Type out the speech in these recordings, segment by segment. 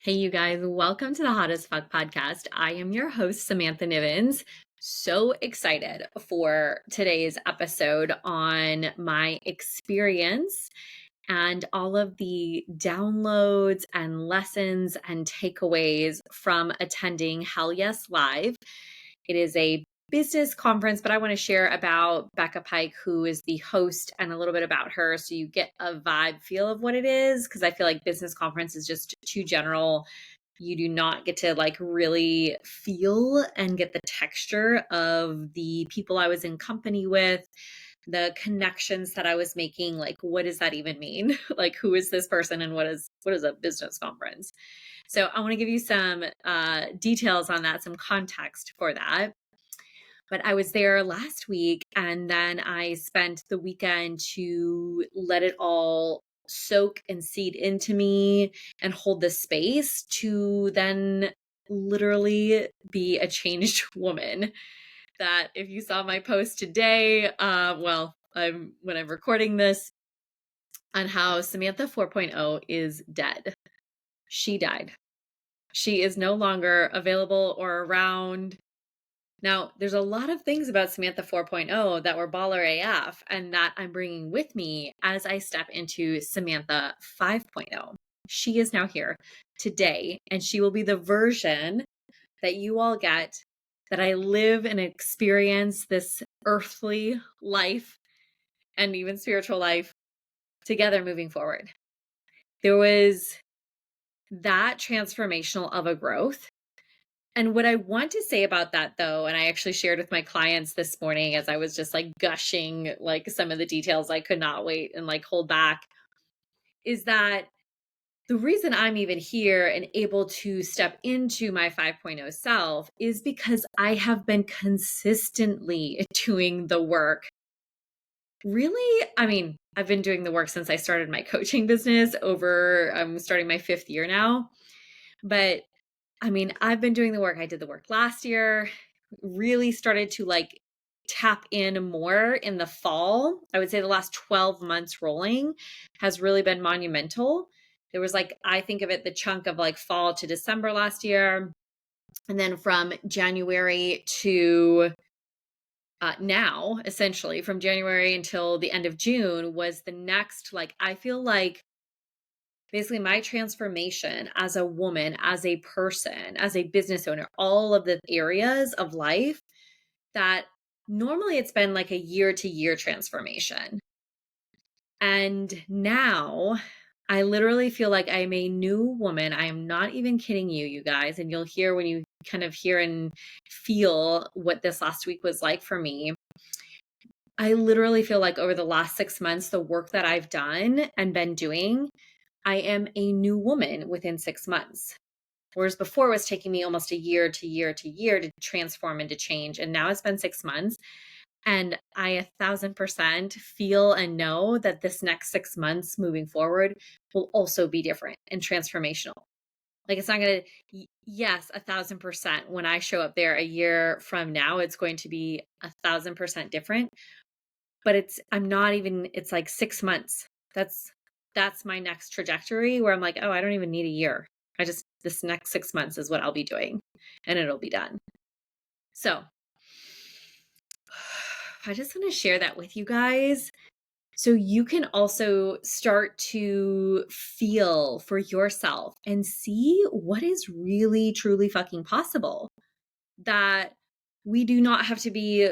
Hey, you guys, welcome to the Hot as Fuck podcast. I am your host, Samantha Nivens. So excited for today's episode on my experience and all of the downloads and lessons and takeaways from attending Hell Yes Live. It is a business conference, but I want to share about Becca Pike, who is the host, and a little bit about her so you get a vibe feel of what it is, because I feel like business conference is just too general. You do not get to really feel and get the texture of the people I was in company with, the connections that I was making. Like, what does that even mean? Like, who is this person and what is a business conference? So I want to give you some details on that, some context for that. But I was there last week, and then I spent the weekend to let it all soak and seed into me and hold the space to then literally be a changed woman. That if you saw my post today, when I'm recording this, on how Samantha 4.0 is dead. She died. She is no longer available or around. Now, there's a lot of things about Samantha 4.0 that were baller AF and that I'm bringing with me as I step into Samantha 5.0. She is now here today, and she will be the version that you all get, that I live and experience this earthly life and even spiritual life together moving forward. There was that transformational of a growth. And what I want to say about that, though, and I actually shared with my clients this morning as I was just gushing some of the details I could not wait and hold back, is that the reason I'm even here and able to step into my 5.0 self is because I have been consistently doing the work. Really, I've been doing the work since I started my coaching business. I'm starting my 5th year now. But I've been doing the work. I did the work last year, really started to tap in more in the fall. I would say the last 12 months rolling has really been monumental. There was I think of it, the chunk of fall to December last year. And then from January to now, essentially from January until the end of June was the next, I feel like basically my transformation as a woman, as a person, as a business owner, all of the areas of life that normally it's been a year to year transformation. And now I literally feel like I'm a new woman. I am not even kidding you, you guys. And you'll hear when you kind of hear and feel what this last week was like for me. I literally feel like over the last 6 months, the work that I've done and been doing, I am a new woman within 6 months. Whereas before it was taking me almost a year to year to year to transform and to change. And now it's been 6 months. And I 1,000% feel and know that this next 6 months moving forward will also be different and transformational. It's not going to, yes, 1,000%. When I show up there a year from now, it's going to be 1,000% different. But it's 6 months. That's my next trajectory where I'm oh, I don't even need a year. This next 6 months is what I'll be doing and it'll be done. So I just want to share that with you guys so you can also start to feel for yourself and see what is really, truly fucking possible. That we do not have to be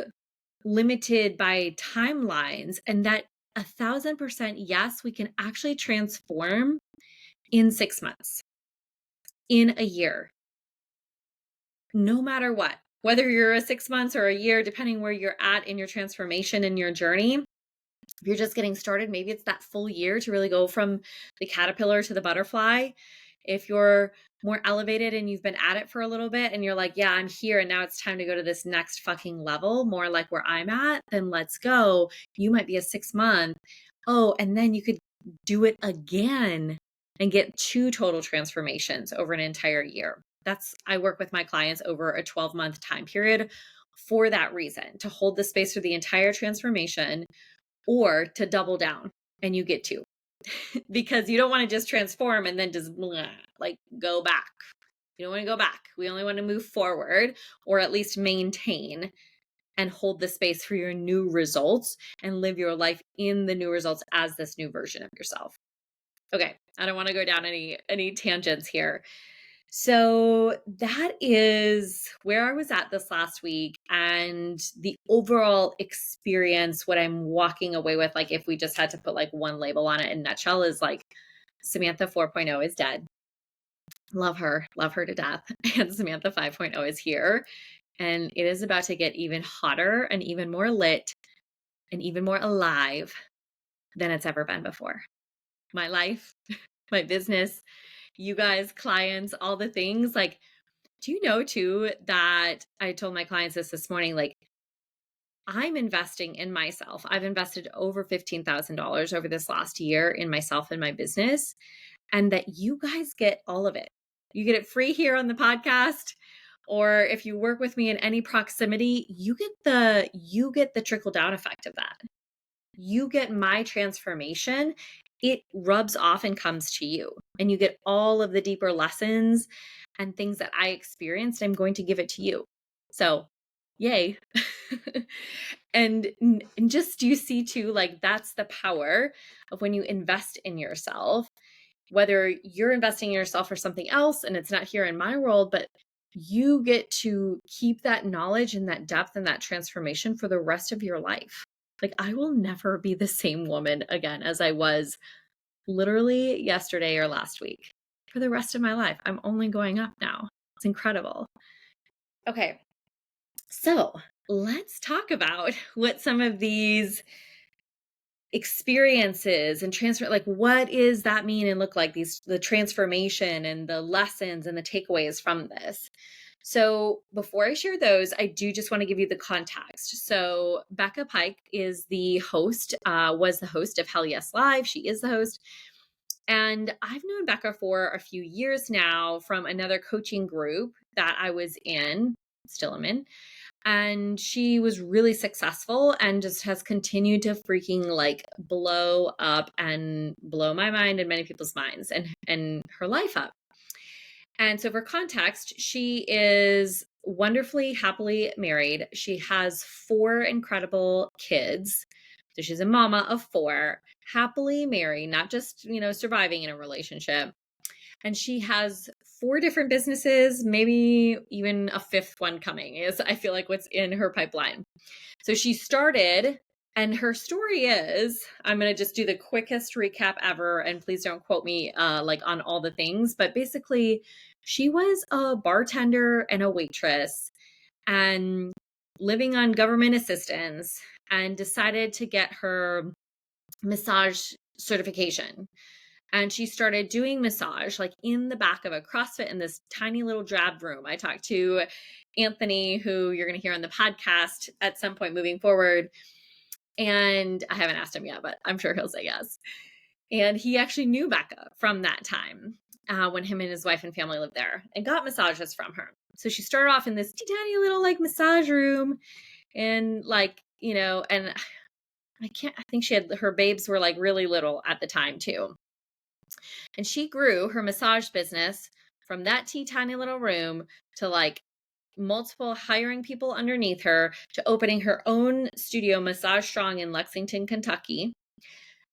limited by timelines, and that 1,000%, yes, we can actually transform in 6 months, in a year, no matter what, whether you're a 6 months or a year, depending where you're at in your transformation and your journey. If you're just getting started, maybe it's that full year to really go from the caterpillar to the butterfly. If you're more elevated and you've been at it for a little bit and you're yeah, I'm here and now it's time to go to this next fucking level, more like where I'm at, then let's go. You might be a 6 month. Oh, and then you could do it again and get 2 total transformations over an entire year. I work with my clients over a 12-month time period for that reason, to hold the space for the entire transformation or to double down and you get 2. because you don't want to just transform and then just like go back. You don't want to go back. We only want to move forward, or at least maintain and hold the space for your new results and live your life in the new results as this new version of yourself. Okay, I don't want to go down any tangents here. So that is where I was at this last week, and the overall experience, what I'm walking away with, like if we just had to put like one label on it in a nutshell, is like Samantha 4.0 is dead. Love her to death. And Samantha 5.0 is here, and it is about to get even hotter and even more lit and even more alive than it's ever been before. My life, my business, you guys, clients, all the things. Like, do you know too that I told my clients this morning, like I'm investing in myself. I've invested over $15,000 over this last year in myself and my business, and that you guys get all of it. You get it free here on the podcast, or if you work with me in any proximity, you get the trickle down effect of that. You get my transformation. It rubs off and comes to you, and you get all of the deeper lessons and things that I experienced. I'm going to give it to you. So, yay. and just you see too, like that's the power of when you invest in yourself, whether you're investing in yourself for something else and it's not here in my world, but you get to keep that knowledge and that depth and that transformation for the rest of your life. Like I will never be the same woman again as I was literally yesterday or last week for the rest of my life. I'm only going up now. It's incredible. Okay. So let's talk about what some of these experiences and transfer, like what does that mean and look like, the transformation and the lessons and the takeaways from this. So before I share those, I do just want to give you the context. So Becca Pike is the host, was the host of Hell Yes Live. She is the host. And I've known Becca for a few years now from another coaching group that I was in, still am in. And she was really successful and just has continued to freaking like blow up and blow my mind and many people's minds and her life up. And so for context, she is wonderfully happily married. She has 4 incredible kids. So she's a mama of 4, happily married, not just, surviving in a relationship. And she has 4 different businesses, maybe even a 5th one coming, is I feel like what's in her pipeline. So she started, and her story is, I'm going to just do the quickest recap ever, and please don't quote me like on all the things, but basically she was a bartender and a waitress and living on government assistance, and decided to get her massage certification. And she started doing massage like in the back of a CrossFit in this tiny little drab room. I talked to Anthony, who you're going to hear on the podcast at some point moving forward. And I haven't asked him yet, but I'm sure he'll say yes. And he actually knew Becca from that time when him and his wife and family lived there, and got massages from her. So she started off in this tiny little like massage room, and like, and I think she had, her babes were like really little at the time too. And she grew her massage business from that tiny little room to like multiple, hiring people underneath her, to opening her own studio, Massage Strong, in Lexington, Kentucky.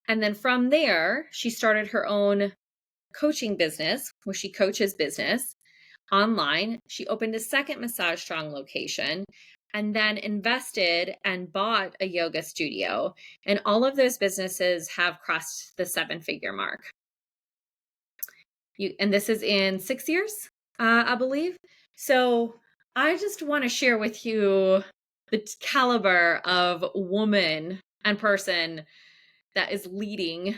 And then from there, she started her own coaching business where she coaches business online. She opened a second Massage Strong location, and then invested and bought a yoga studio. And all of those businesses have crossed the 7-figure mark. And this is in 6 years, I believe. So I just want to share with you the caliber of woman and person that is leading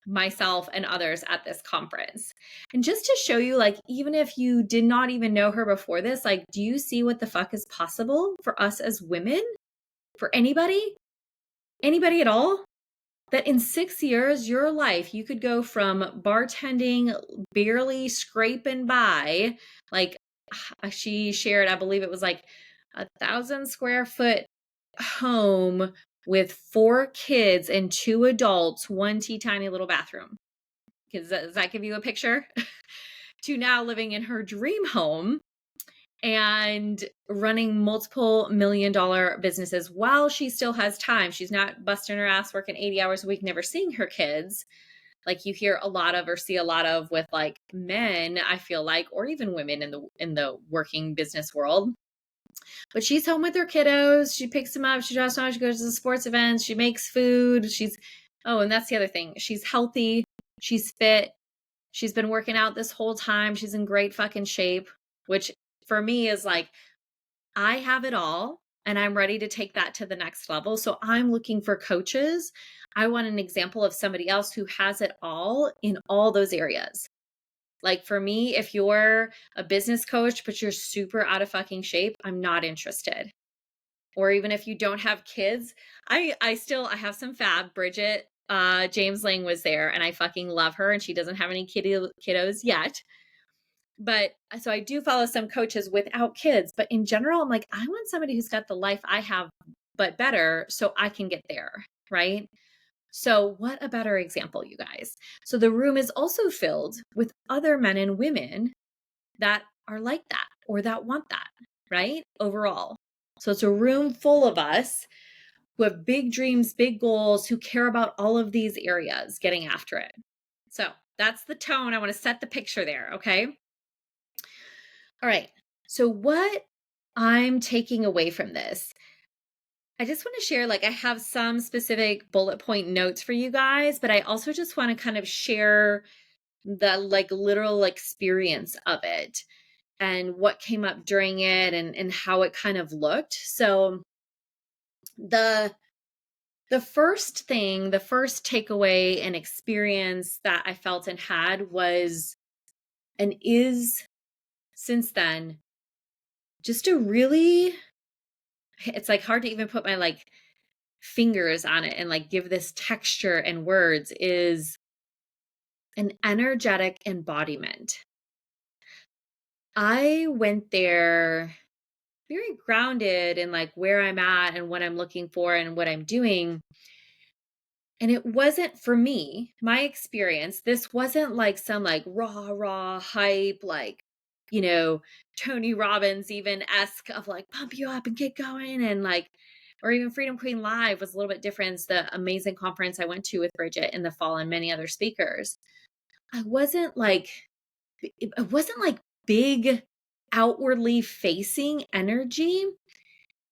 myself and others at this conference. And just to show you, like, even if you did not even know her before this, like, do you see what the fuck is possible for us as women? For anybody at all? That in 6 years, your life, you could go from bartending, barely scraping by, like she shared, I believe it was like 1,000 square foot home with 4 kids and 2 adults, one teeny tiny little bathroom. Does that give you a picture? To now living in her dream home and running multiple $1 million businesses while she still has time. She's not busting her ass working 80 hours a week, never seeing her kids. Like you hear a lot of or see a lot of with like men, I feel like, or even women in the working business world. But she's home with her kiddos. She picks them up. She drops them off. She goes to the sports events. She makes food. And that's the other thing. She's healthy. She's fit. She's been working out this whole time. She's in great fucking shape, which for me is like, I have it all and I'm ready to take that to the next level. So I'm looking for coaches. I want an example of somebody else who has it all in all those areas. Like for me, if you're a business coach, but you're super out of fucking shape, I'm not interested. Or even if you don't have kids, I have some fab. Bridget, James Lang was there and I fucking love her and she doesn't have any kiddos yet. But so I do follow some coaches without kids, but in general, I'm like, I want somebody who's got the life I have, but better so I can get there. Right. So what a better example, you guys. So the room is also filled with other men and women that are like that or that want that, right? Overall. So it's a room full of us who have big dreams, big goals, who care about all of these areas, getting after it. So that's the tone. I want to set the picture there. Okay. All right. So what I'm taking away from this, I just want to share, like, I have some specific bullet point notes for you guys, but I also just want to kind of share the like literal experience of it and what came up during it and how it kind of looked. So the first thing, the first takeaway and experience that I felt and had was and is since then just a really, it's like hard to even put my like fingers on it and like give this texture and words, is an energetic embodiment. I went there very grounded in like where I'm at and what I'm looking for and what I'm doing. And it wasn't for me, my experience. This wasn't like some like raw hype, like, Tony Robbins even esque of like pump you up and get going. And like, or even Freedom Queen Live was a little bit different. It's the amazing conference I went to with Bridget in the fall and many other speakers. It wasn't like big outwardly facing energy.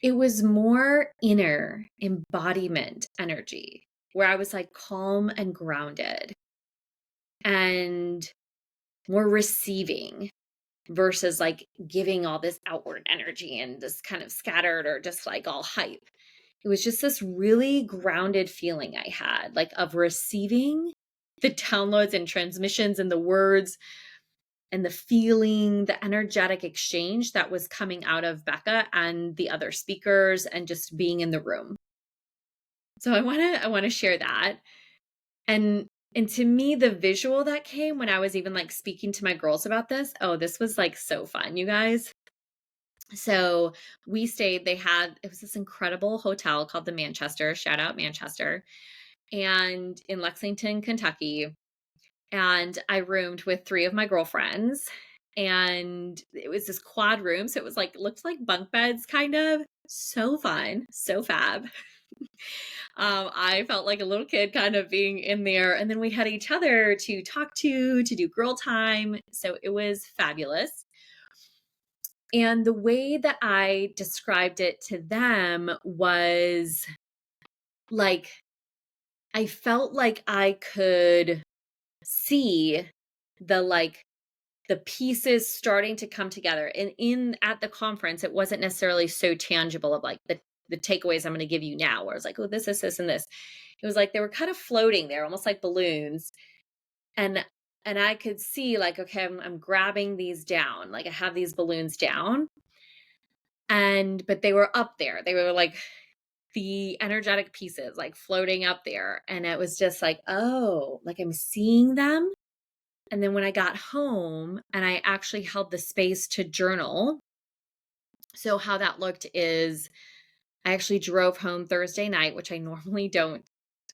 It was more inner embodiment energy where I was like calm and grounded and more receiving versus like giving all this outward energy and just kind of scattered or just like all hype. It was just this really grounded feeling I had, like of receiving the downloads and transmissions and the words and the feeling, the energetic exchange that was coming out of Becca and the other speakers and just being in the room. So I want to share that. And to me, the visual that came when I was even like speaking to my girls about this, this was like so fun, you guys. So we stayed, it was this incredible hotel called the Manchester, shout out Manchester, and in Lexington, Kentucky. And I roomed with 3 of my girlfriends and it was this quad room. So it was like, looked like bunk beds kind of. So fun, so fab. I felt like a little kid kind of being in there. And then we had each other to talk to do girl time. So it was fabulous. And the way that I described it to them was like, I felt like I could see the pieces starting to come together. And at the conference, it wasn't necessarily so tangible of like the takeaways I'm going to give you now, where it's like, oh, this, and this. It was like they were kind of floating there, almost like balloons. And I could see like, okay, I'm grabbing these down. Like I have these balloons down. But they were up there. They were like the energetic pieces, like floating up there. And it was just like, oh, like I'm seeing them. And then when I got home and I actually held the space to journal. So how that looked is I actually drove home Thursday night, which I normally don't.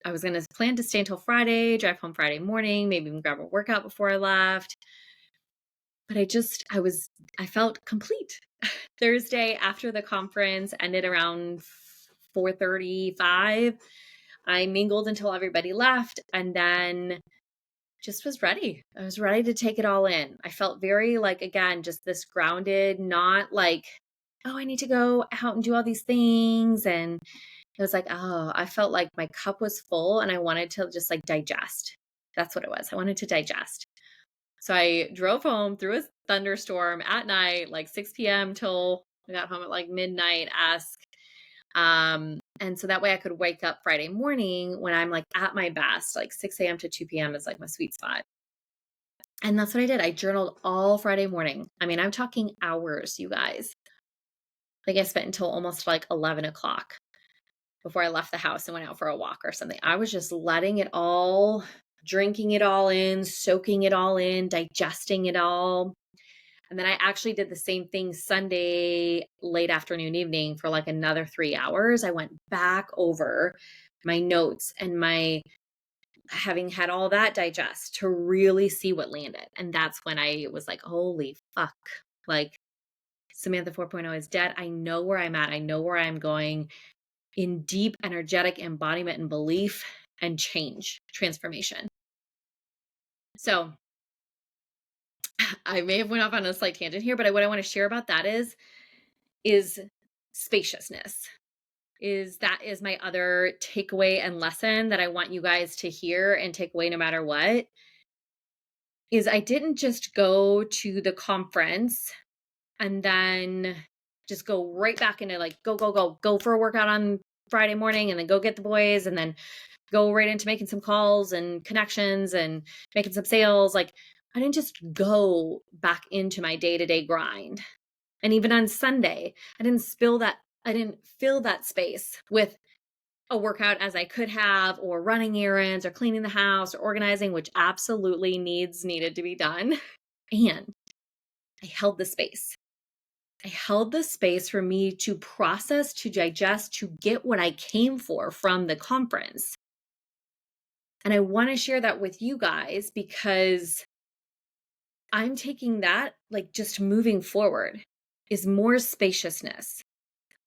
I was going to plan to stay until Friday, drive home Friday morning, maybe even grab a workout before I left. But I felt complete. Thursday after the conference ended around 4:35. I mingled until everybody left and then just was ready. I was ready to take it all in. I felt very like, again, just this grounded, not like, oh, I need to go out and do all these things. And it was like, oh, I felt like my cup was full and I wanted to just like digest. That's what it was. I wanted to digest. So I drove home through a thunderstorm at night, like 6 p.m. till I got home at like midnight-esque. And so that way I could wake up Friday morning when I'm like at my best, like 6 a.m. to 2 p.m. is like my sweet spot. And that's what I did. I journaled all Friday morning. I mean, I'm talking hours, you guys. Like I spent until almost like 11 o'clock before I left the house and went out for a walk or something. I was just letting it all, drinking it all in, soaking it all in, digesting it all. And then I actually did the same thing Sunday, late afternoon, evening for like another 3 hours. I went back over my notes and my having had all that digest to really see what landed. And that's when I was like, holy fuck, like Samantha 4.0 is dead. I know where I'm at. I know where I'm going in deep, energetic embodiment and belief and change, transformation. So I may have went off on a slight tangent here, but what I want to share about that is spaciousness. That is my other takeaway and lesson that I want you guys to hear and take away no matter what. Is I didn't just go to the conference and then just go right back into like go for a workout on Friday morning and then go get the boys and then go right into making some calls and connections and making some sales. Like I didn't just go back into my day-to-day grind. And even on Sunday, I didn't fill that space with a workout as I could have, or running errands, or cleaning the house, or organizing, which absolutely needed to be done. And I held the space. I held the space for me to process, to digest, to get what I came for from the conference. And I want to share that with you guys because I'm taking that, like just moving forward, is more spaciousness.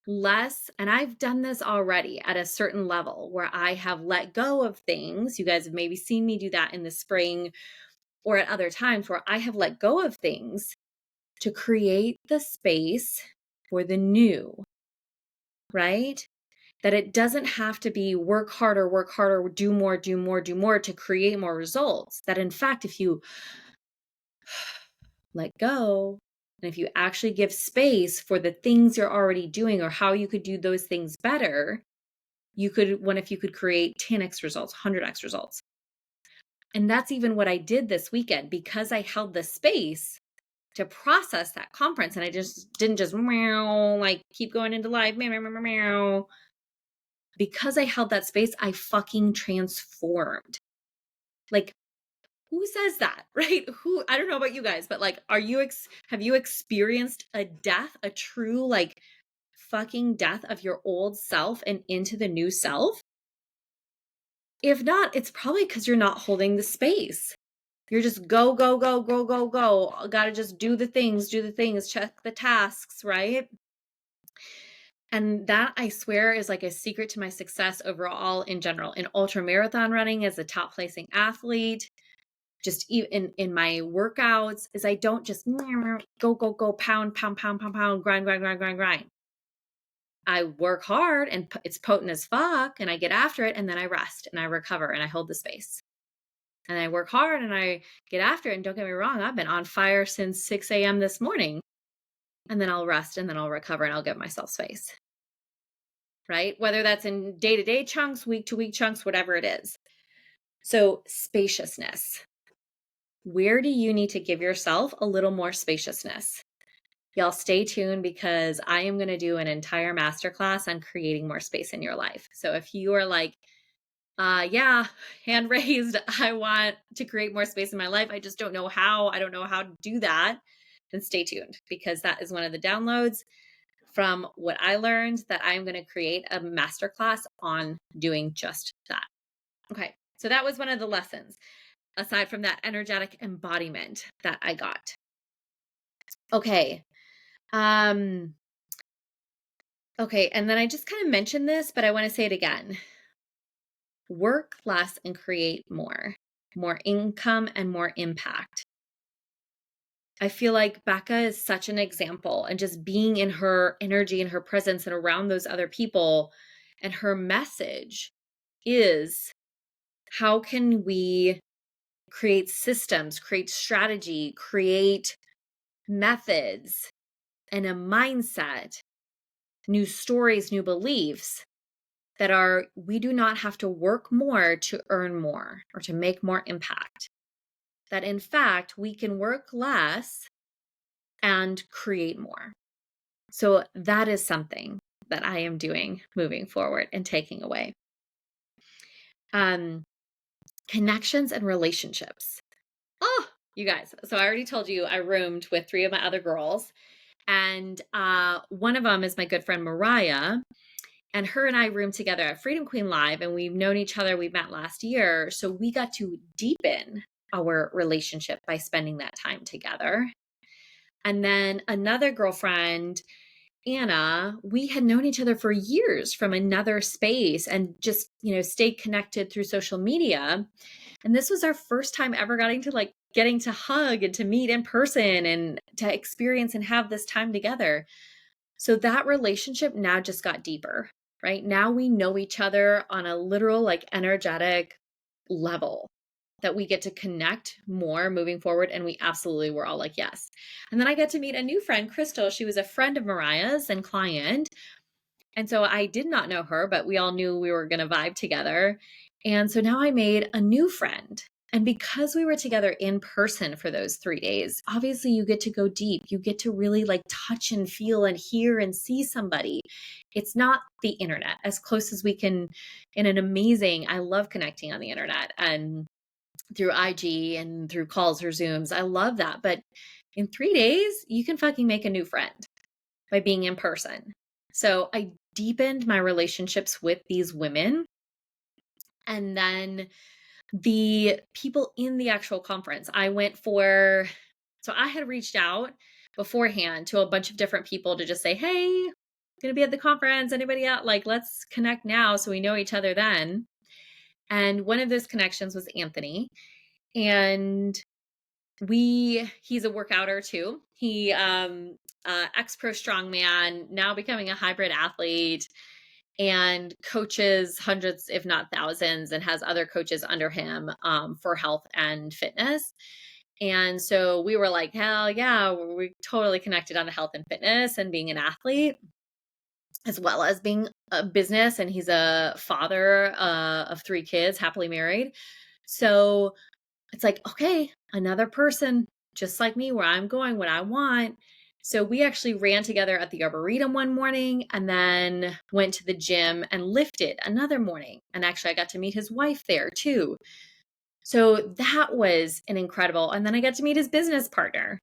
Less, and I've done this already at a certain level where I have let go of things. You guys have maybe seen me do that in the spring or at other times where I have let go of things to create the space for the new, right? That it doesn't have to be work harder, do more to create more results. That in fact, if you let go, and if you actually give space for the things you're already doing or how you could do those things better, you could create 10x results, 100x results. And that's even what I did this weekend because I held the space to process that conference. And I just didn't just like keep going into life. Because I held that space, I fucking transformed. Like, who says that, right? I don't know about you guys, but like, have you experienced a death, a true like fucking death of your old self and into the new self? If not, it's probably because you're not holding the space. You're just go. Got to just do the things, check the tasks, right? And that, I swear, is like a secret to my success overall in general. In ultra marathon running as a top placing athlete, just in my workouts, is I don't just go, pound, grind. I work hard and it's potent as fuck and I get after it and then I rest and I recover and I hold the space. And I work hard and I get after it. And don't get me wrong, I've been on fire since 6 a.m. this morning. And then I'll rest and then I'll recover and I'll give myself space. Right? Whether that's in day-to-day chunks, week-to-week chunks, whatever it is. So spaciousness. Where do you need to give yourself a little more spaciousness? Y'all stay tuned because I am going to do an entire masterclass on creating more space in your life. So if you are like, yeah, hand raised, I want to create more space in my life, I just don't know how. I don't know how to do that. Then stay tuned because that is one of the downloads from what I learned that I'm going to create a masterclass on doing just that. Okay. So that was one of the lessons, aside from that energetic embodiment that I got. Okay. Um, okay. And then I just kind of mentioned this, but I want to say it again. Work less and create more income and more impact. I feel like Becca is such an example, and just being in her energy and her presence and around those other people, and her message is, how can we create systems, create strategy, create methods and a mindset, new stories, new beliefs that are, we do not have to work more to earn more or to make more impact. That in fact, we can work less and create more. So that is something that I am doing moving forward and taking away. Connections and relationships. Oh, you guys. So I already told you I roomed with 3 of my other girls. And one of them is my good friend Mariah. And her and I roomed together at Freedom Queen Live, and we've known each other. We met last year. So we got to deepen our relationship by spending that time together. And then another girlfriend, Anna, we had known each other for years from another space and just, stayed connected through social media. And this was our first time ever getting to hug and to meet in person and to experience and have this time together. So that relationship now just got deeper, right? Now we know each other on a literal, energetic level that we get to connect more moving forward. And we absolutely were all like, yes. And then I got to meet a new friend, Crystal. She was a friend of Mariah's and client. And so I did not know her, but we all knew we were going to vibe together. And so now I made a new friend. And because we were together in person for those 3 days, obviously you get to go deep. You get to really touch and feel and hear and see somebody. It's not the internet, as close as we can in an amazing, I love connecting on the internet and through IG and through calls or Zooms. I love that. But in 3 days, you can fucking make a new friend by being in person. So I deepened my relationships with these women. And then the people in the actual conference, so I had reached out beforehand to a bunch of different people to just say, hey, going to be at the conference. Anybody out? Let's connect now so we know each other then. And one of those connections was Anthony. And he's a workouter too. He, ex-pro strongman, now becoming a hybrid athlete, and coaches hundreds, if not thousands, and has other coaches under him for health and fitness. And so we were like, hell yeah, we totally connected on the health and fitness and being an athlete, as well as being a business. And he's a father of 3 kids, happily married. So it's like, okay, another person just like me, where I'm going, what I want. So we actually ran together at the Arboretum one morning and then went to the gym and lifted another morning. And actually I got to meet his wife there too. So that was an incredible, and then I got to meet his business partner.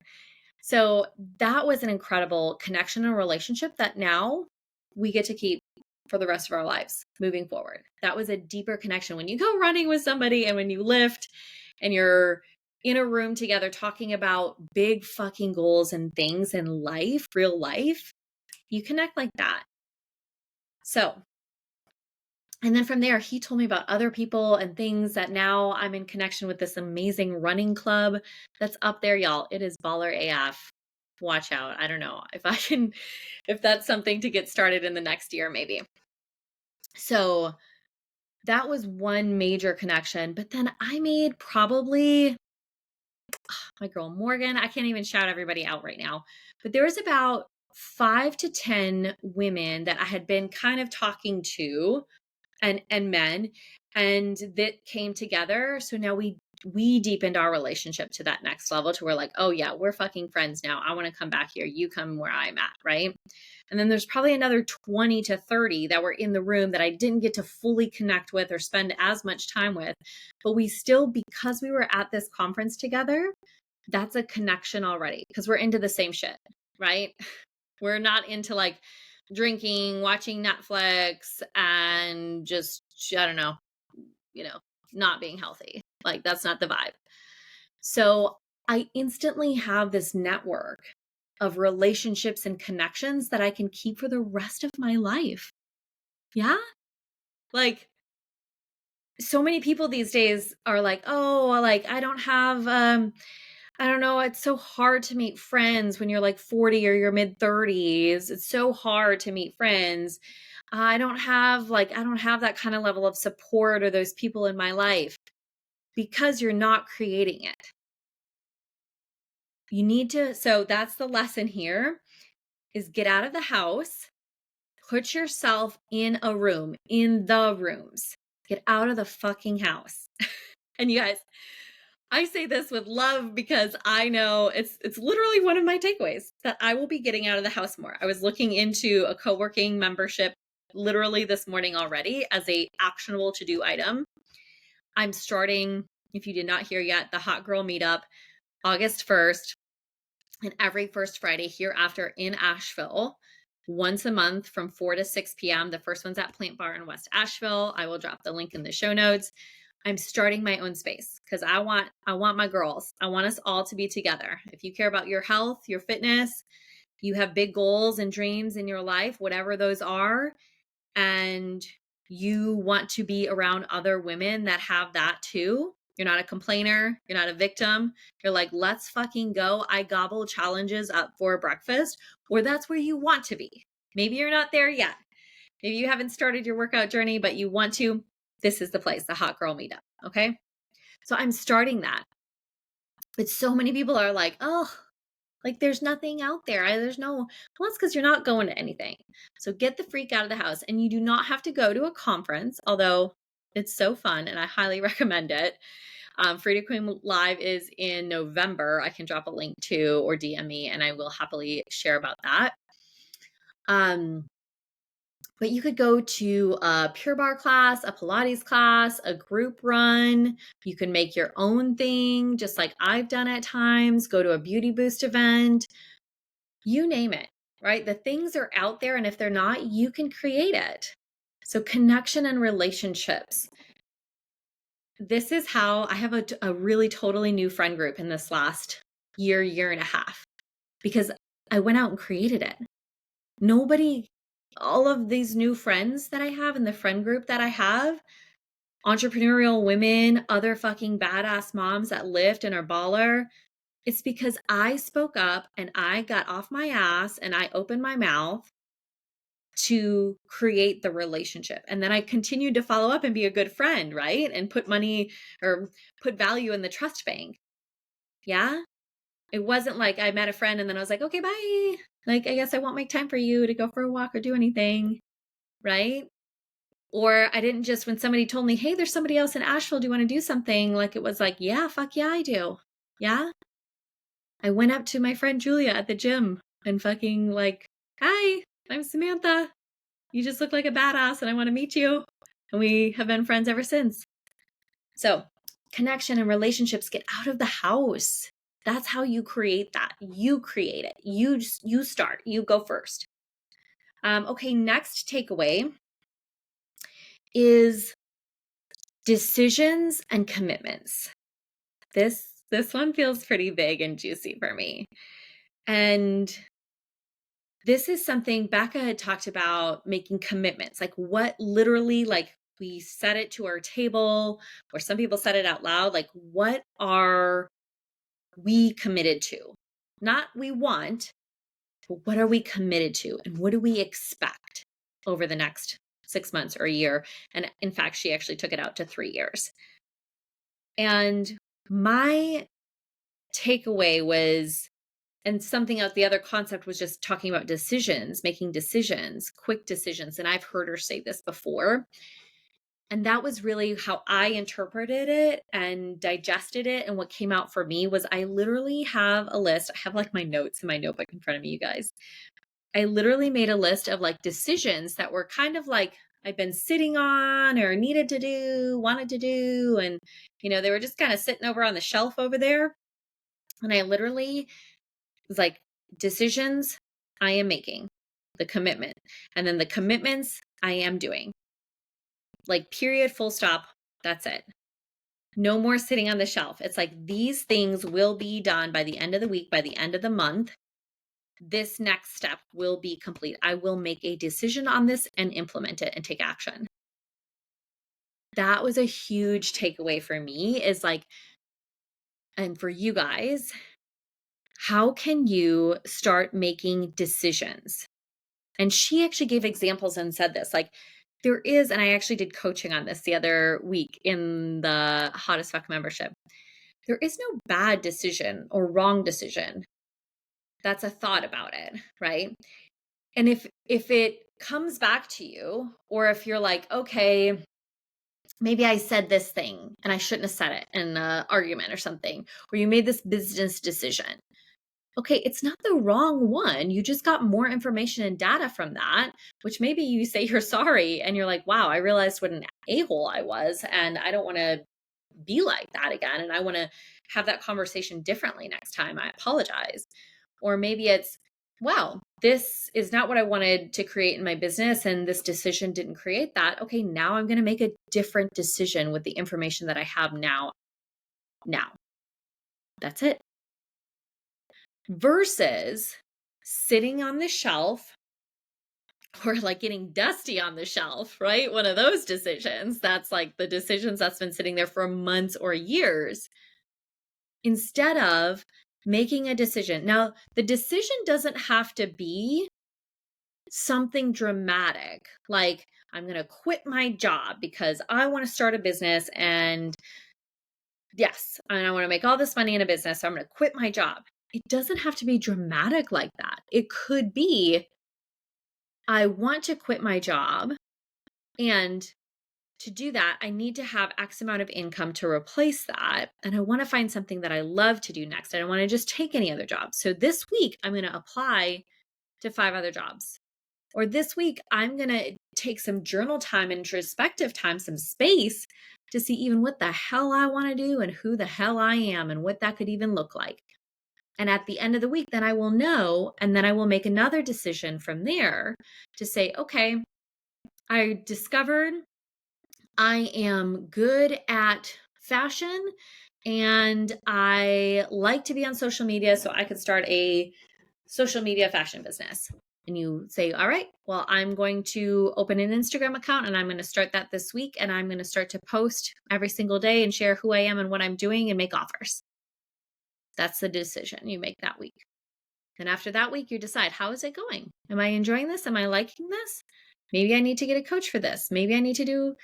So that was an incredible connection and relationship that now we get to keep for the rest of our lives moving forward. That was a deeper connection. When you go running with somebody and when you lift and you're in a room together talking about big fucking goals and things in life, real life, you connect like that. So, and then from there, he told me about other people and things that now I'm in connection with this amazing running club that's up there, y'all. It is baller AF. Watch out. I don't know if that's something to get started in the next year, maybe. So that was one major connection. But then I made probably my girl Morgan. I can't even shout everybody out right now, but there was about 5 to 10 women that I had been kind of talking to, and men, and that came together. So now we deepened our relationship to that next level, to where like, oh yeah, we're fucking friends now. I want to come back here. You come where I'm at. Right. And then there's probably another 20 to 30 that were in the room that I didn't get to fully connect with or spend as much time with, but we still, because we were at this conference together, that's a connection already, because we're into the same shit. Right. We're not into like drinking, watching Netflix, and just, I don't know, not being healthy. Like, that's not the vibe. So I instantly have this network of relationships and connections that I can keep for the rest of my life. Yeah. Like, so many people these days are like, oh, like, I don't have, I don't know, it's so hard to meet friends when you're like 40 or your mid 30s. It's so hard to meet friends. I don't have that kind of level of support or those people in my life, because you're not creating it. You need to, so that's the lesson here, is get out of the house, put yourself in a room, in the rooms. Get out of the fucking house. And you guys, I say this with love because I know it's literally one of my takeaways, that I will be getting out of the house more. I was looking into a co-working membership literally this morning already as a actionable to-do item. I'm starting, if you did not hear yet, the Hot Girl Meetup August 1st, and every first Friday hereafter in Asheville, once a month from 4 to 6 p.m. The first one's at Plant Bar in West Asheville. I will drop the link in the show notes. I'm starting my own space because I want my girls. I want us all to be together. If you care about your health, your fitness, you have big goals and dreams in your life, whatever those are, and you want to be around other women that have that too. You're not a complainer. You're not a victim. You're like, let's fucking go. I gobble challenges up for breakfast, or that's where you want to be. Maybe you're not there yet. Maybe you haven't started your workout journey, but you want to. This is the place, the Hot Girl Meetup. Okay. So I'm starting that. But so many people are like, oh, like there's nothing out there. Well, it's because you're not going to anything. So get the freak out of the house. And you do not have to go to a conference, although it's so fun and I highly recommend it. Free to Queen Live is in November. I can drop a link to, or DM me, and I will happily share about that. But you could go to a Pure Barre class, a Pilates class, a group run. You can make your own thing, just like I've done at times. Go to a Beauty Boost event. You name it, right? The things are out there, and if they're not, you can create it. So connection and relationships. This is how I have a really totally new friend group in this last year and a half, because I went out and created it. All of these new friends that I have in the friend group that I have, entrepreneurial women, other fucking badass moms that lift and are baller, it's because I spoke up and I got off my ass and I opened my mouth to create the relationship. And then I continued to follow up and be a good friend, right? And put money or put value in the trust bank. Yeah. It wasn't like I met a friend and then I was like, okay, bye. Like, I guess I won't make time for you to go for a walk or do anything. Right. Or I didn't just, when somebody told me, hey, there's somebody else in Asheville, do you want to do something? Like, it was like, yeah, fuck yeah, I do. Yeah. I went up to my friend Julia at the gym and fucking like, hi, I'm Samantha. You just look like a badass and I want to meet you. And we have been friends ever since. So connection and relationships, get out of the house. That's how you create that. You create it. You start, you go first. Okay. Next takeaway is decisions and commitments. This one feels pretty big and juicy for me. And this is something Becca had talked about, making commitments, like what literally, like we set it to our table, or some people said it out loud. Like, what are we committed to? Not we want, but what are we committed to? And what do we expect over the next 6 months or a year? And in fact, she actually took it out to 3 years. And my takeaway was, and something else, the other concept was just talking about decisions, making decisions, quick decisions. And I've heard her say this before. And that was really how I interpreted it and digested it. And what came out for me was, I literally have a list. I have like my notes in my notebook in front of me, you guys. I literally made a list of like decisions that were kind of like I've been sitting on or needed to do, wanted to do. And, they were just kind of sitting over on the shelf over there. And I literally was like, decisions, I am making, the commitment. And then the commitments I am doing. Like, period, full stop. That's it. No more sitting on the shelf. It's like, these things will be done by the end of the week, by the end of the month. This next step will be complete. I will make a decision on this and implement it and take action. That was a huge takeaway for me, is like, and for you guys, how can you start making decisions? And she actually gave examples and said this, like, there is, and I actually did coaching on this the other week in the Hot as Fuck membership. There is no bad decision or wrong decision. That's a thought about it, right? And if it comes back to you, or if you're like, okay, maybe I said this thing and I shouldn't have said it in an argument or something, or you made this business decision. Okay, it's not the wrong one. You just got more information and data from that, which maybe you say you're sorry and you're like, wow, I realized what an a-hole I was, and I don't want to be like that again. And I want to have that conversation differently next time. I apologize. Or maybe it's, wow, this is not what I wanted to create in my business, and this decision didn't create that. Okay, now I'm going to make a different decision with the information that I have now. That's it. Versus sitting on the shelf, or like getting dusty on the shelf, right? One of those decisions. That's like the decisions that's been sitting there for months or years, instead of making a decision. Now, the decision doesn't have to be something dramatic, like, I'm going to quit my job because I want to start a business, and yes, and I want to make all this money in a business, so I'm going to quit my job. It doesn't have to be dramatic like that. It could be, I want to quit my job, and to do that, I need to have X amount of income to replace that. And I want to find something that I love to do next. I don't want to just take any other job. So this week, I'm going to apply to 5 other jobs. Or this week, I'm going to take some journal time, introspective time, some space to see even what the hell I want to do and who the hell I am and what that could even look like. And at the end of the week, then I will know, and then I will make another decision from there to say, okay, I discovered I am good at fashion and I like to be on social media, so I could start a social media fashion business. And you say, all right, well, I'm going to open an Instagram account and I'm going to start that this week. And I'm going to start to post every single day and share who I am and what I'm doing and make offers. That's the decision you make that week. And after that week, you decide, how is it going? Am I enjoying this? Am I liking this? Maybe I need to get a coach for this. Maybe I need to do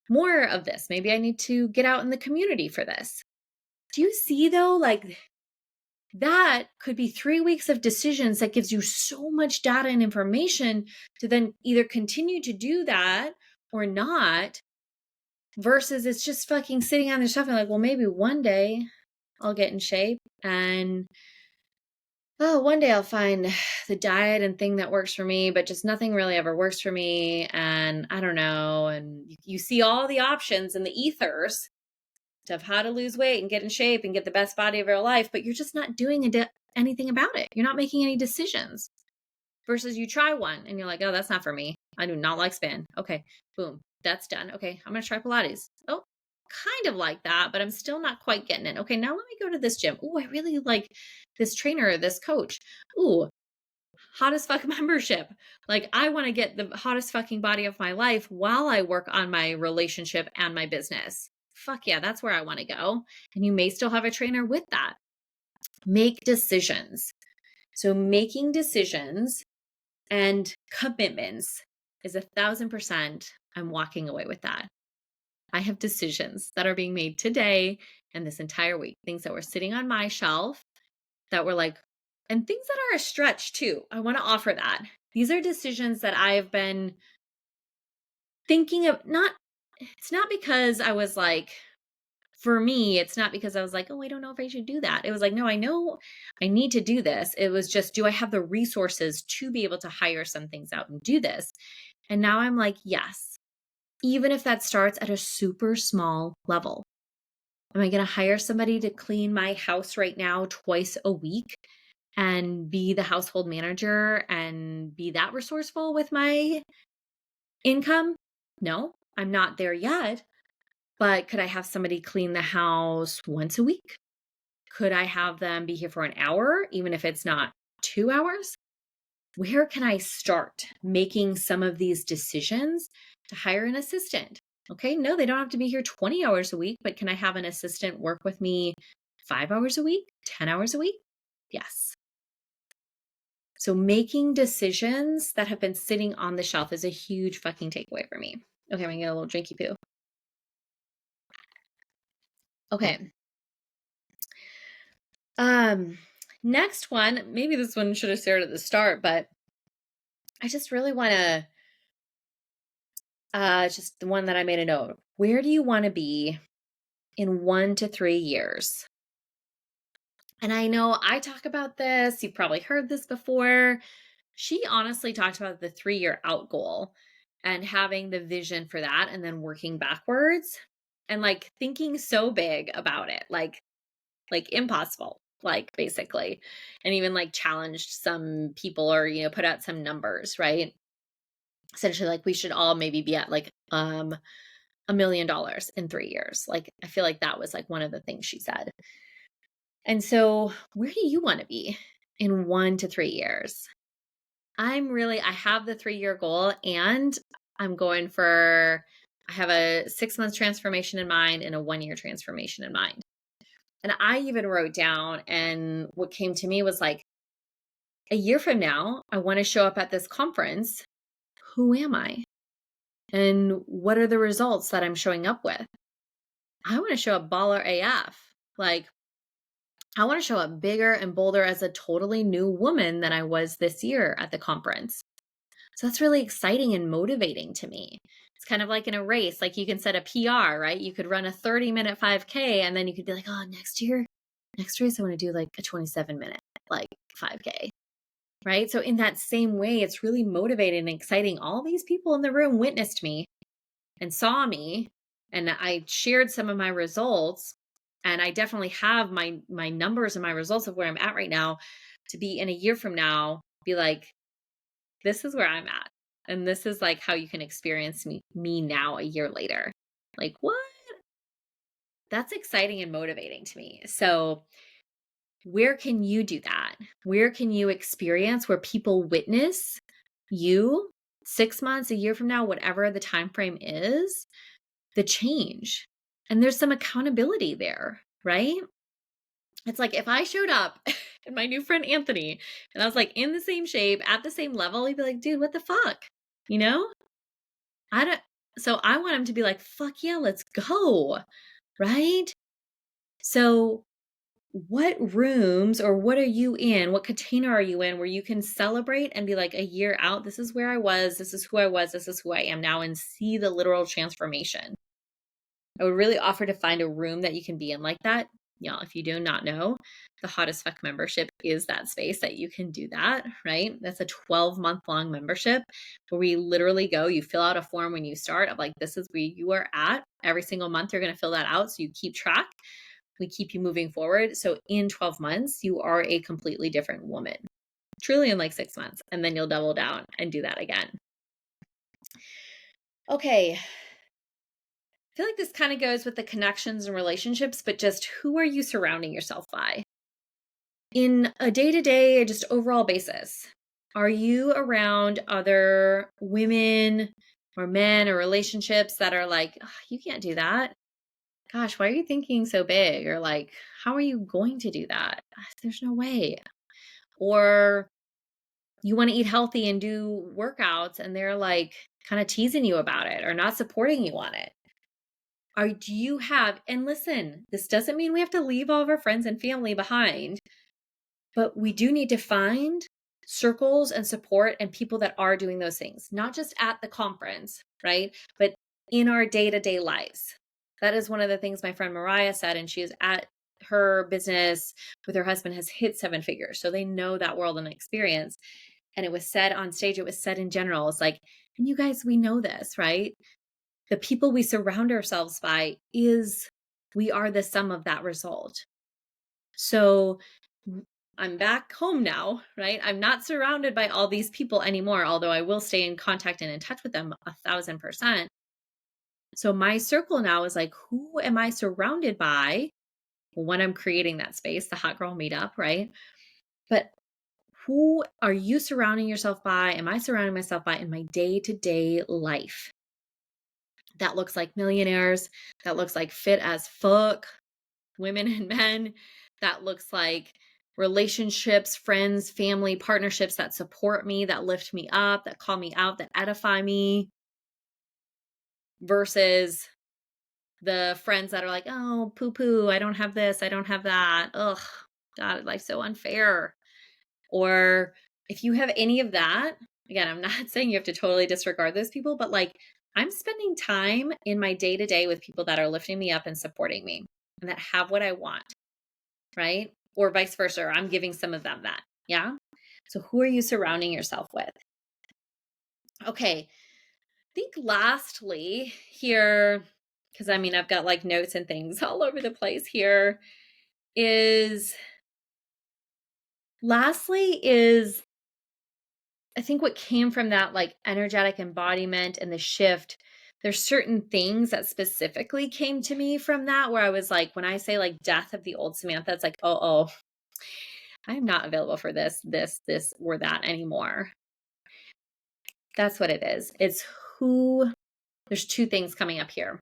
more of this. Maybe I need to get out in the community for this. Do you see though, like, that could be 3 weeks of decisions that gives you so much data and information to then either continue to do that or not, versus it's just fucking sitting on the shelf and like, well, maybe one day I'll get in shape, and one day I'll find the diet and thing that works for me, but just nothing really ever works for me. And I don't know. And you see all the options in the ethers of how to lose weight and get in shape and get the best body of your life, but you're just not doing anything about it. You're not making any decisions. Versus you try one and you're like, oh, that's not for me. I do not like spin. Okay, boom, that's done. Okay, I'm going to try Pilates. Oh, kind of like that, but I'm still not quite getting it. Okay, now let me go to this gym. Oh, I really like this trainer, this coach. Ooh, hot as fuck membership. Like, I want to get the hottest fucking body of my life while I work on my relationship and my business. Fuck yeah, that's where I want to go. And you may still have a trainer with that. Make decisions. So making decisions and commitments is 1,000%. I'm walking away with that. I have decisions that are being made today and this entire week, things that were sitting on my shelf that were like, and things that are a stretch too. I want to offer that. These are decisions that I've been thinking of. It's not because I was like, for me, it's not because I was like, oh, I don't know if I should do that. It was like, no, I know I need to do this. It was just, do I have the resources to be able to hire some things out and do this? And now I'm like, yes, even if that starts at a super small level. Am I going to hire somebody to clean my house right now twice a week? and be the household manager and be that resourceful with my income? No, I'm not there yet. But could I have somebody clean the house once a week? Could I have them be here for an hour, even if it's not 2 hours? Where can I start making some of these decisions to hire an assistant? Okay, no, they don't have to be here 20 hours a week, but can I have an assistant work with me 5 hours a week, 10 hours a week? Yes. So making decisions that have been sitting on the shelf is a huge fucking takeaway for me. Okay, I'm gonna get a little drinky poo. Okay. Next one, maybe this one should have started at the start, but I just really want to, just the one that I made a note. Where do you want to be in 1 to 3 years? And I know I talk about this. You've probably heard this before. She honestly talked about the 3-year out goal and having the vision for that and then working backwards and like thinking so big about it, like impossible, like basically, and even like challenged some people or, put out some numbers, right? Essentially, like we should all maybe be at like $1 million in 3 years. Like I feel like that was like one of the things she said. And so where do you want to be in 1 to 3 years? I have the 3-year goal and I have a 6-month transformation in mind and a 1-year transformation in mind. And I even wrote down, and what came to me was like, a year from now, I want to show up at this conference. Who am I? And what are the results that I'm showing up with? I want to show up baller AF. Like, I want to show up bigger and bolder as a totally new woman than I was this year at the conference. So that's really exciting and motivating to me. It's kind of like in a race, like you can set a PR, right? You could run a 30-minute 5K and then you could be like, oh, next race, I want to do like a 27-minute, like 5K, right? So in that same way, it's really motivating and exciting. All these people in the room witnessed me and saw me, and I shared some of my results. And I definitely have my numbers and my results of where I'm at right now to be in a year from now, be like, this is where I'm at. And this is like how you can experience me now a year later. Like, what? That's exciting and motivating to me. So where can you do that? Where can you experience where people witness you 6 months, a year from now, whatever the time frame is, the change? And there's some accountability there, right? It's like if I showed up and my new friend Anthony and I was like in the same shape, at the same level, he'd be like, dude, what the fuck? You know? So I want him to be like, fuck yeah, let's go. Right? So what rooms or what are you in? What container are you in where you can celebrate and be like a year out? This is where I was. This is who I was. This is who I am now, and see the literal transformation. I would really offer to find a room that you can be in like that. Y'all, if you do not know, the Hottest Fuck membership is that space that you can do that, right? That's a 12-month long membership where we literally go, you fill out a form when you start of like, this is where you are at. Every single month, you're going to fill that out. So you keep track. We keep you moving forward. So in 12 months, you are a completely different woman, truly in like 6 months. And then you'll double down and do that again. Okay. I feel like this kind of goes with the connections and relationships, but just who are you surrounding yourself by? In a day-to-day, just overall basis, are you around other women or men or relationships that are like, oh, you can't do that? Gosh, why are you thinking so big? Or like, how are you going to do that? There's no way. Or you want to eat healthy and do workouts and they're like kind of teasing you about it or not supporting you on it. Do you have, and listen, this doesn't mean we have to leave all of our friends and family behind, but we do need to find circles and support and people that are doing those things, not just at the conference, right? But in our day-to-day lives. That is one of the things my friend Mariah said, and she is at her business with her husband has hit 7 figures. So they know that world and experience. And it was said on stage, it was said in general, it's like, and you guys, we know this, right? The people we surround ourselves by we are the sum of that result. So I'm back home now, right? I'm not surrounded by all these people anymore, although I will stay in contact and in touch with them 1,000%. So my circle now is like, who am I surrounded by when I'm creating that space, the hot girl meetup, right? But who are you surrounding yourself by? Am I surrounding myself by in my day-to-day life? That looks like millionaires. That looks like fit as fuck women and men. That looks like relationships, friends, family, partnerships that support me, that lift me up, that call me out, that edify me, versus the friends that are like, oh, poo poo, I don't have this, I don't have that. Ugh, God, life's so unfair. Or if you have any of that, again, I'm not saying you have to totally disregard those people, but like I'm spending time in my day to day with people that are lifting me up and supporting me and that have what I want, right? Or vice versa. Or I'm giving some of them that. Yeah. So who are you surrounding yourself with? Okay. I think lastly here, because I mean, I've got like notes and things all over the place here, is lastly is I think what came from that like energetic embodiment and the shift, there's certain things that specifically came to me from that where I was like, when I say like death of the old Samantha, it's like, oh, I'm not available for this, or that anymore. That's what it is. It's who, there's two things coming up here.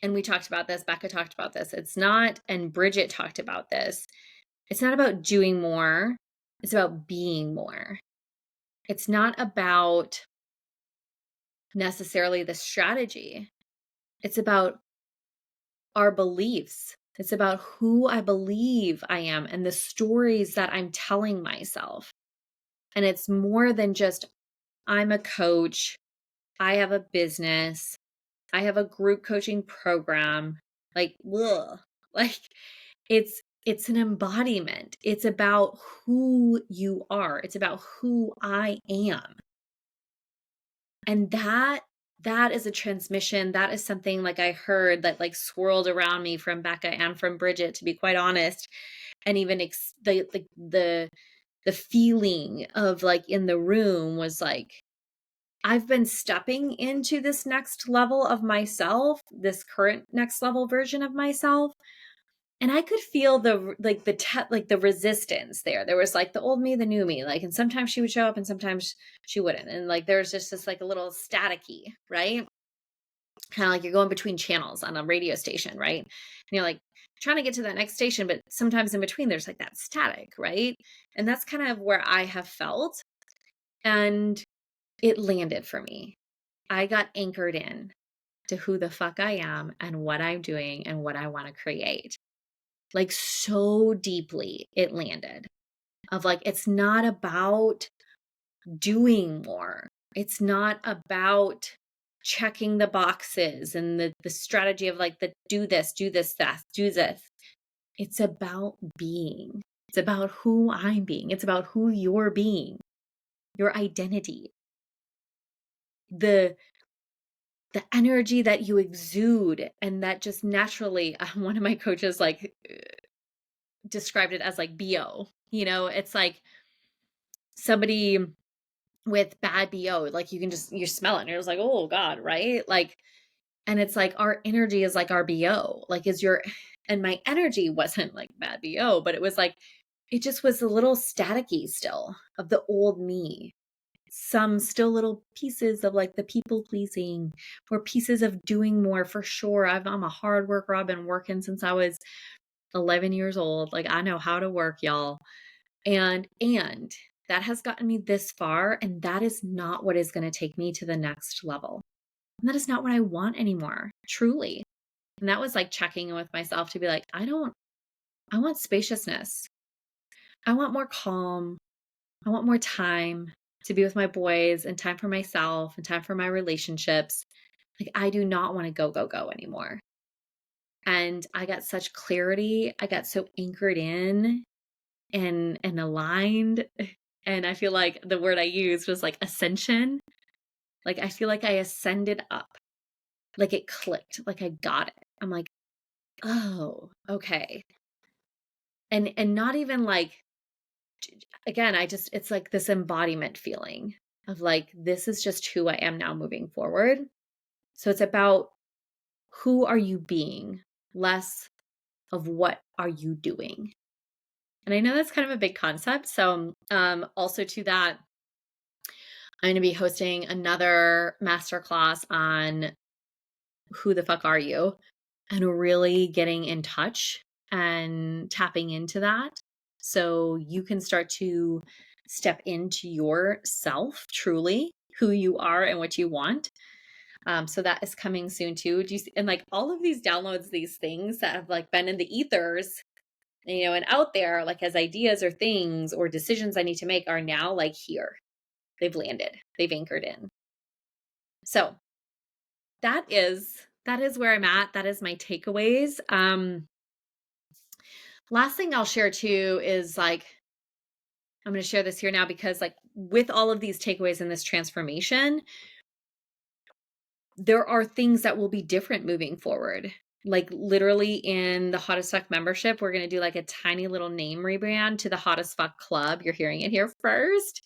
And we talked about this, Becca talked about this. It's not, and Bridget talked about this. It's not about doing more. It's about being more. It's not about necessarily the strategy. It's about our beliefs. It's about who I believe I am and the stories that I'm telling myself. And it's more than just, I'm a coach, I have a business, I have a group coaching program. Like, ugh. Like it's an embodiment. It's about who you are. It's about who I am. And that is a transmission. That is something like I heard that like swirled around me from Becca and from Bridget, to be quite honest. And even the feeling of like in the room was like, I've been stepping into this next level of myself, this current next level version of myself. And I could feel the resistance there. There was like the old me, the new me, like, and sometimes she would show up and sometimes she wouldn't. And like, there's just this like a little staticky, right? Kind of like you're going between channels on a radio station, right? And you're like trying to get to that next station, but sometimes in between there's like that static, right? And that's kind of where I have felt. And it landed for me. I got anchored in to who the fuck I am and what I'm doing and what I want to create. Like so deeply it landed of like, it's not about doing more. It's not about checking the boxes and the strategy of like the do this, that, do this. It's about being. It's about who I'm being. It's about who you're being, your identity, the energy that you exude, and that just naturally, one of my coaches like described it as like BO. It's like somebody with bad BO, like you smell it and you're just like, oh God, right? Like, and it's like our energy is like our BO, like and my energy wasn't like bad BO, but it was like, it just was a little staticky still of the old me. Some still little pieces of like the people pleasing or pieces of doing more for sure. I'm a hard worker. I've been working since I was 11 years old. Like I know how to work, y'all. And that has gotten me this far. And that is not what is going to take me to the next level. And that is not what I want anymore, truly. And that was like checking in with myself to be like, I want spaciousness. I want more calm. I want more time to be with my boys and time for myself and time for my relationships. Like I do not want to go anymore. And I got such clarity. I got so anchored in and aligned. And I feel like the word I used was like ascension. Like I feel like I ascended up. Like it clicked. Like I got it. I'm like, oh, okay. and not even like, again, it's like this embodiment feeling of like, this is just who I am now moving forward. So it's about who are you being, less of what are you doing. And I know that's kind of a big concept. So also to that, I'm going to be hosting another masterclass on who the fuck are you, and really getting in touch and tapping into that so you can start to step into yourself, truly who you are and what you want. So that is coming soon too. Do you see, and like all of these downloads, these things that have like been in the ethers, and out there, like as ideas or things or decisions I need to make, are now like here. They've landed, they've anchored in. So that is where I'm at. That is my takeaways. Last thing I'll share too is like, I'm going to share this here now because like with all of these takeaways in this transformation, there are things that will be different moving forward. Like literally in the Hottest Fuck membership, we're going to do like a tiny little name rebrand to the Hottest Fuck Club. You're hearing it here first.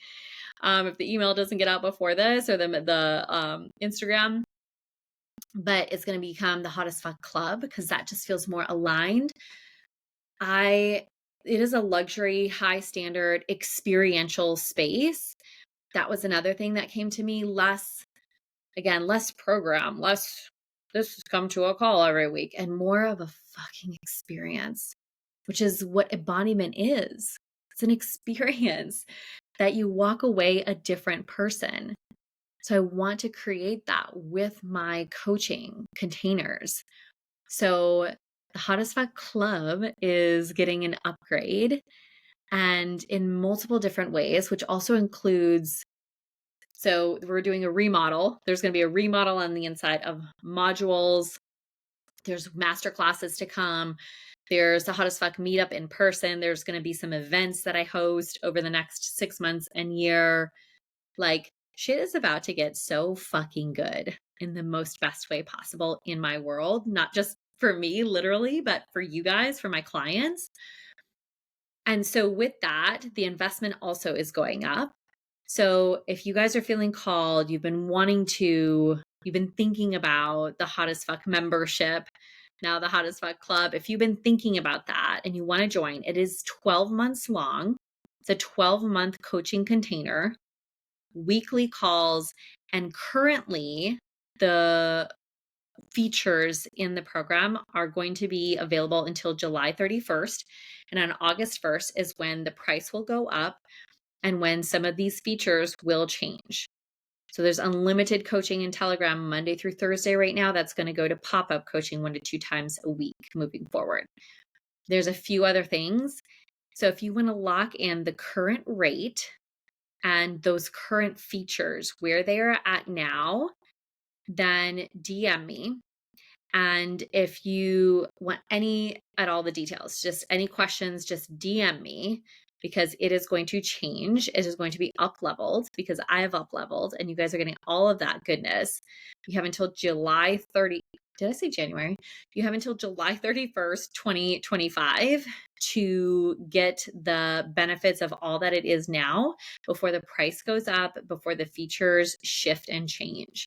If the email doesn't get out before this, or the Instagram, but it's going to become the Hottest Fuck Club because that just feels more aligned. It is a luxury, high standard, experiential space. That was another thing that came to me. Less program, less this come to a call every week, and more of a fucking experience, which is what embodiment is. It's an experience that you walk away a different person. So I want to create that with my coaching containers. So the Hottest Fuck Club is getting an upgrade, and in multiple different ways, which also includes, so we're doing a remodel. There's going to be a remodel on the inside of modules. There's master classes to come. There's the Hottest Fuck meetup in person. There's going to be some events that I host over the next 6 months and year. Like, shit is about to get so fucking good in the most best way possible in my world, not just for me, literally, but for you guys, for my clients. And so with that, the investment also is going up. So if you guys are feeling called, you've been thinking about the Hottest Fuck membership, now the Hottest Fuck Club. If you've been thinking about that and you want to join, it is 12 months long. It's a 12-month coaching container, weekly calls, and currently the features in the program are going to be available until July 31st. And on August 1st is when the price will go up and when some of these features will change. So there's unlimited coaching in Telegram Monday through Thursday right now. That's going to go to pop-up coaching 1 to 2 times a week moving forward. There's a few other things. So if you want to lock in the current rate and those current features where they are at now, then DM me. And if you want any at all the details, just any questions, just DM me, because it is going to change. It is going to be up leveled because I have up leveled and you guys are getting all of that goodness. You have until July 30. Did I say January? You have until July 31st, 2025 to get the benefits of all that it is now before the price goes up, before the features shift and change.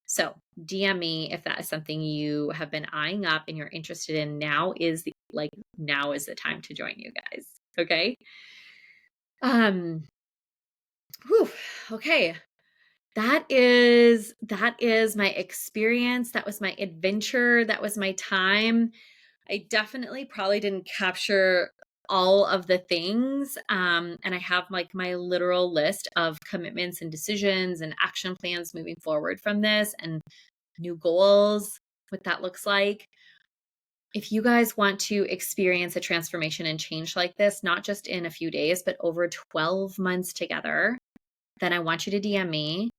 So DM me if that is something you have been eyeing up and you're interested in. Now is the time to join, you guys. Okay. Okay. That is my experience. That was my adventure. That was my time. I definitely probably didn't capture all of the things. And I have like my literal list of commitments and decisions and action plans moving forward from this, and new goals, what that looks like. If you guys want to experience a transformation and change like this, not just in a few days, but over 12 months together, then I want you to DM me.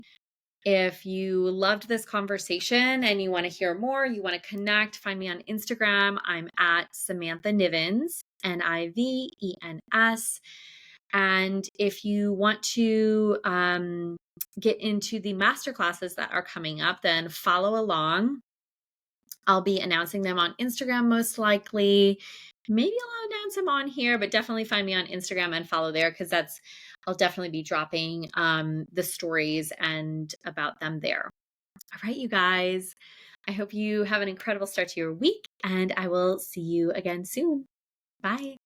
If you loved this conversation and you want to hear more, you want to connect, find me on Instagram. I'm at Samantha Nivens, Nivens. And if you want to get into the masterclasses that are coming up, then follow along. I'll be announcing them on Instagram most likely. Maybe I'll announce them on here, but definitely find me on Instagram and follow there because I'll definitely be dropping the stories and about them there. All right, you guys. I hope you have an incredible start to your week, and I will see you again soon. Bye.